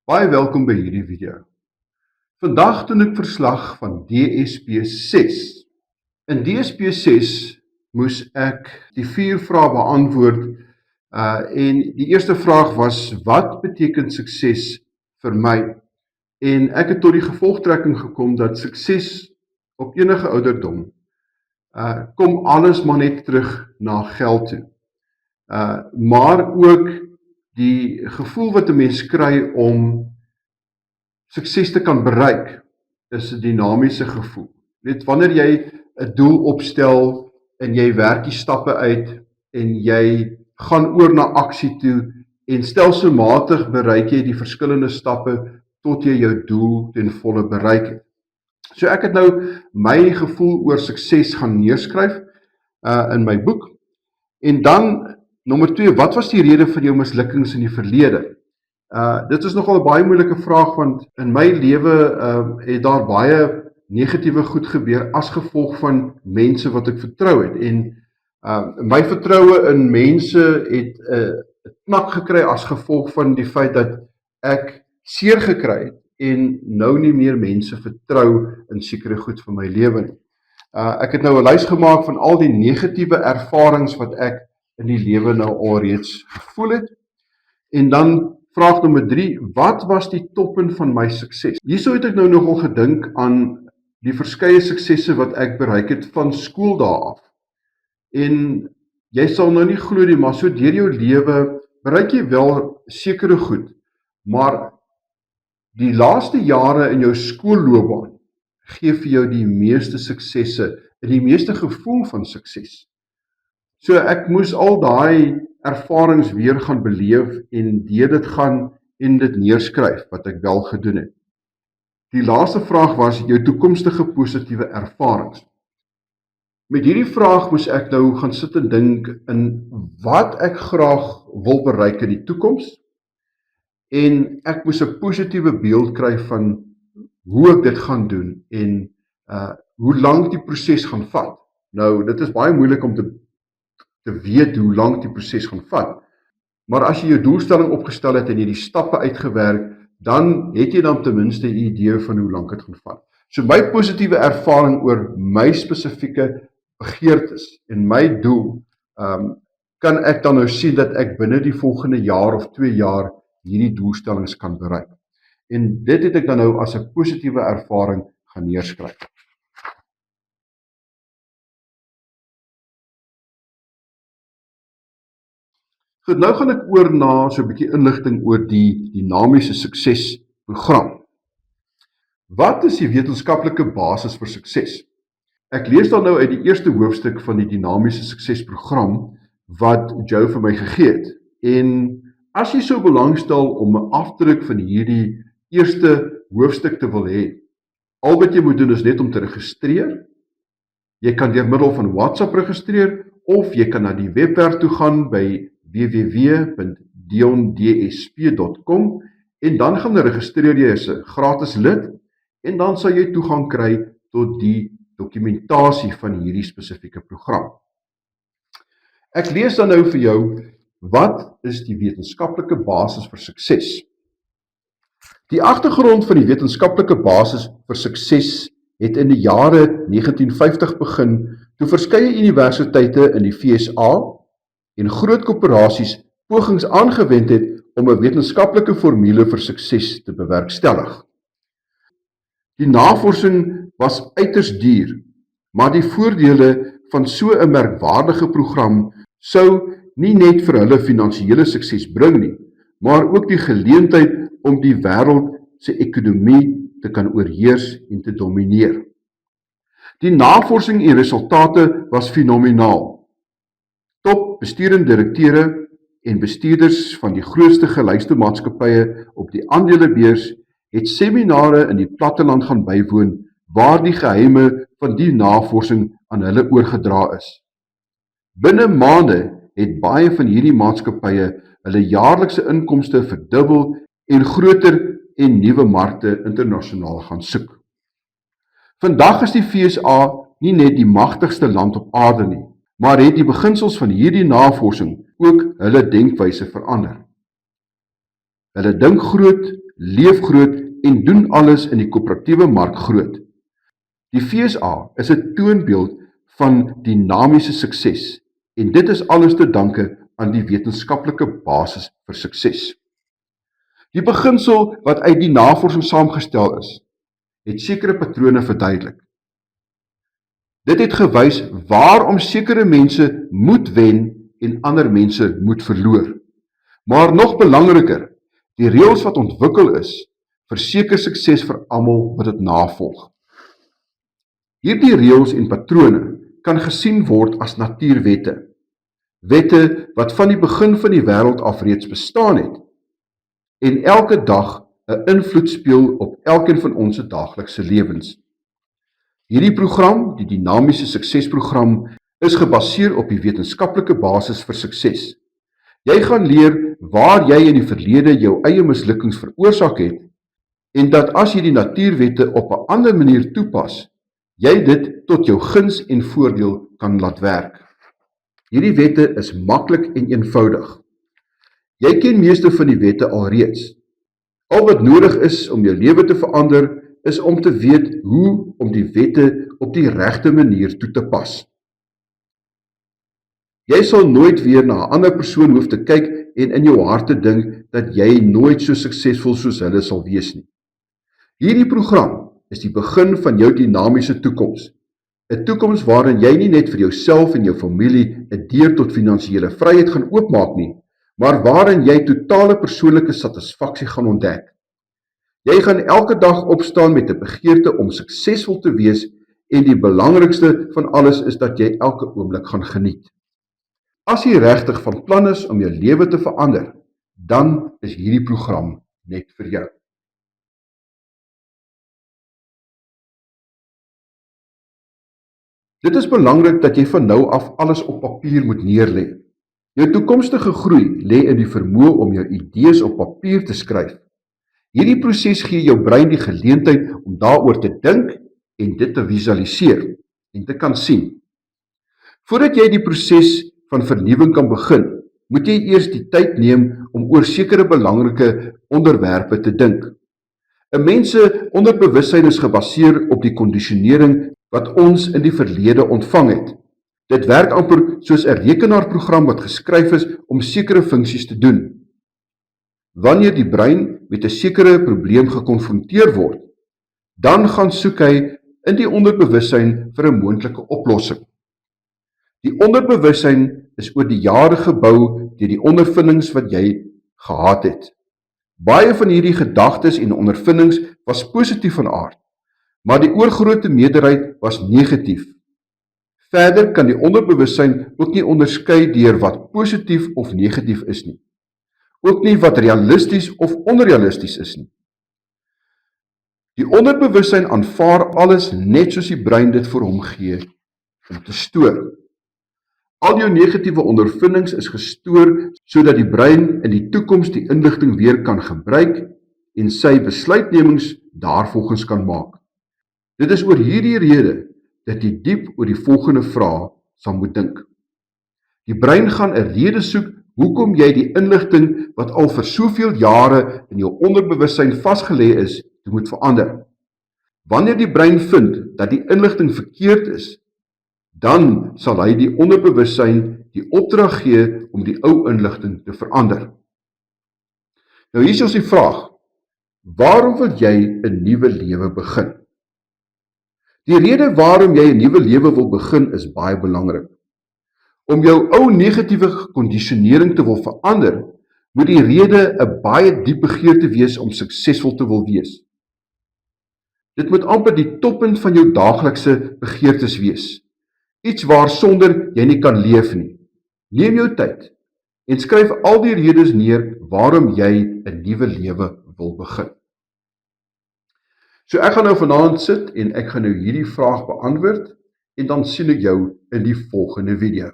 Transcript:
Baie welkom by hierdie video. Vandag doen ek verslag van DSP 6. In DSP 6 moes ek die 4 vrae beantwoord en die eerste vraag was: wat beteken sukses vir my? En ek het tot die gevolgtrekking gekom dat sukses op enige ouderdom kom alles maar net terug na geld toe. Maar ook die gevoel wat 'n mens kry om sukses te kan bereik is 'n dinamiese gevoel. Net wanneer jy 'n doel opstel en jy werk die stappe uit en jy gaan oor na aksie toe en stelselmatig bereik jy die verskillende stappe tot jy jou doel ten volle bereik het. So ek het nou my gevoel oor sukses gaan neerskryf in my boek. En dan nommer 2, wat was die rede vir jou mislukkings in die verlede? Dit is nogal 'n baie moeilike vraag, want in my lewe het daar baie negatiewe goed gebeur as gevolg van mense wat ek vertrou het. En my vertroue in mense het 'n knak gekry as gevolg van die feit dat ek seer gekry het en nou nie meer mense vertrou in sekere goed van my lewe nie. Ek het nou 'n lys gemaak van al die negatiewe ervarings wat ek in die lewe nou alreeds gevoel het. En dan vraag nommer 3, wat was die toppunt van my sukses? Hierso het ek nou nogal gedink aan die verskeie suksesse wat ek bereik het van skooldae af. En jy sal nou nie glo nie, maar so deur jou lewe bereik jy wel sekere goed, maar die laaste jare in jou skoolloopbaan gee vir jou die meeste suksesse en die meeste gevoel van sukses. So ek moes al daai ervarings weer gaan beleef en deur dit gaan en dit neerskryf wat ek wel gedoen het. Die laaste vraag was jou toekomstige positiewe ervarings. Met hierdie vraag moes ek nou gaan sit en dink in wat ek graag wil bereik in die toekoms en ek moes 'n positiewe beeld kry van hoe ek dit gaan doen en hoe lank die proses gaan vat. Nou, dit is baie moeilik om te weet hoe lank die proses gaan vat. Maar as jy jou doelstelling opgestel het en jy die stappe uitgewerk, dan het jy dan ten minste 'n idee van hoe lank dit gaan vat. So my positiewe ervaring oor my spesifieke begeertes en my doel, kan ek dan nou sien dat ek binne die volgende jaar of 2 jaar hierdie doelstellings kan bereik. En dit het ek dan nou as 'n positiewe ervaring gaan neerskryf. Goed, nou gaan ek oor na so 'n bietjie inligting oor die dinamiese suksesprogram. Wat is die wetenskaplike basis vir sukses? Ek lees dan nou uit die eerste hoofstuk van die dinamiese suksesprogram wat Joe vir my gegee het. En as jy sou belangstel om 'n afdruk van hierdie eerste hoofstuk te wil hê, al wat jy moet doen is net om te registreer. Jy kan deur middel van WhatsApp registreer of jy kan na die webwerf toe gaan by www.diondsp.com en dan gaan registreer jy as 'n gratis lid en dan sal jy toegang kry tot die dokumentasie van hierdie spesifieke program. Ek lees dan nou vir jou, wat is die wetenskaplike basis vir sukses? Die agtergrond van die wetenskaplike basis vir sukses het in die jare 1950 begin, toe verskeie universiteite in die VSA en groot korporasies pogings aangewend het om 'n wetenskaplike formule vir sukses te bewerkstellig. Die navorsing was uiters duur, maar die voordele van so 'n merkwaardige program sou nie net vir hulle finansiële sukses bring nie, maar ook die geleentheid om die wêreld se ekonomie te kan oorheers en te domineer. Die navorsing en resultate was fenomenaal. Top bestuurende direkteure en bestuurders van die grootste geluistermaatskappye op die aandelebeurs het seminare in die platteland gaan bywoon waar die geheime van die navorsing aan hulle oorgedra is. Binne maande het baie van hierdie maatskappye hulle jaarlikse inkomste verdubbel en groter en nuwe markte internasionaal gaan soek. Vandag is die VSA nie net die magtigste land op aarde nie, maar het die beginsels van hierdie navorsing ook hulle denkwyse verander. Hulle dink groot leef groot en doen alles in die koöperatiewe mark groot. Die FSA is 'n toonbeeld van dinamiese sukses en dit is alles te danke aan die wetenskaplike basis vir sukses. Die beginsel wat uit die navorsing saamgestel is, het sekere patrone verduidelik. Dit het gewys waarom sekere mense moet wen en ander mense moet verloor. Maar nog belangriker, die reëls wat ontwikkel is, verseker sukses vir almal wat dit navolg. Hierdie reëls en patrone kan gesien word as natuurwette, wette wat van die begin van die wêreld af reeds bestaan het en elke dag 'n invloed speel op elkeen van ons daaglikse lewens. Hierdie program, die dinamiese suksesprogram, is gebaseer op die wetenskaplike basis vir sukses. Jy gaan leer waar jy in die verlede jou eie mislukkings veroorsaak het en dat as jy die natuurwette op 'n ander manier toepas, jy dit tot jou guns en voordeel kan laat werk. Hierdie wette is maklik en eenvoudig. Jy ken meeste van die wette alreeds. Al wat nodig is om jou lewe te verander, is om te weet hoe om die wette op die regte manier toe te pas. Jy sal nooit weer na 'n ander persoon hoef te kyk en in jou hart te dink dat jy nooit so suksesvol soos hulle sal wees nie. Hierdie program is die begin van jou dinamiese toekoms. 'n Toekoms waarin jy nie net vir jouself en jou familie 'n deur tot finansiële vryheid gaan oopmaak nie, maar waarin jy totale persoonlike satisfaksie gaan ontdek. Jy gaan elke dag opstaan met 'n begeerte om suksesvol te wees en die belangrikste van alles is dat jy elke oomblik gaan geniet. As jy regtig van plan is om jou lewe te verander, dan is hierdie program net vir jou. Dit is belangrik dat jy van nou af alles op papier moet neerlê. Jou toekomstige groei lê in die vermoë om jou idees op papier te skryf. Hierdie proses gee jou brein die geleentheid om daaroor te dink en dit te visualiseer en te kan sien. Voordat jy die proses van vernuwing kan begin, moet jy eers die tyd neem om oor sekere belangrike onderwerpe te dink. 'n Mens se onderbewussyn is gebaseer op die kondisionering wat ons in die verlede ontvang het. Dit werk amper soos 'n rekenaarprogram wat geskryf is om sekere funksies te doen. Wanneer die brein met 'n sekere probleem gekonfronteer word, dan gaan soek hy in die onderbewussyn vir 'n moontlike oplossing. Die onderbewussyn is oor die jare gebou deur die ondervindings wat jy gehad het. Baie van hierdie gedagtes en ondervindings was positief van aard, maar die oorgrootste meerderheid was negatief. Verder kan die onderbewussyn ook nie onderskei deur wat positief of negatief is nie. Ook nie wat realisties of onrealisties is nie. Die onderbewussyn aanvaar alles net soos die brein dit vir hom gee om te stoor. Al jou negatiewe ondervindings is gestoor sodat die brein in die toekoms die inligting weer kan gebruik en sy besluitnemings daarvolgens kan maak. Dit is oor hierdie rede dat jy diep oor die volgende vraag sal moet dink. Die brein gaan 'n rede soek hoekom jy die inligting wat al vir soveel jare in jou onderbewussyn vasgelê is, moet verander. Wanneer die brein vind dat die inligting verkeerd is, dan sal hy die onderbewussyn die opdrag gee om die ou inligting te verander. Nou hier is ons die vraag, waarom wil jy 'n nuwe lewe begin? Die rede waarom jy 'n nuwe lewe wil begin is baie belangrik. Om jou ou negatiewe kondisionering te wil verander, moet die rede 'n baie diep begeerte wees om suksesvol te wil wees. Dit moet amper die toppunt van jou daaglikse begeertes wees. Iets waarsonder jy nie kan leef nie. Neem jou tyd en skryf al die redes neer waarom jy 'n nuwe lewe wil begin. So ek gaan nou vanaand sit en ek gaan nou hierdie vraag beantwoord en dan sien ek jou in die volgende video.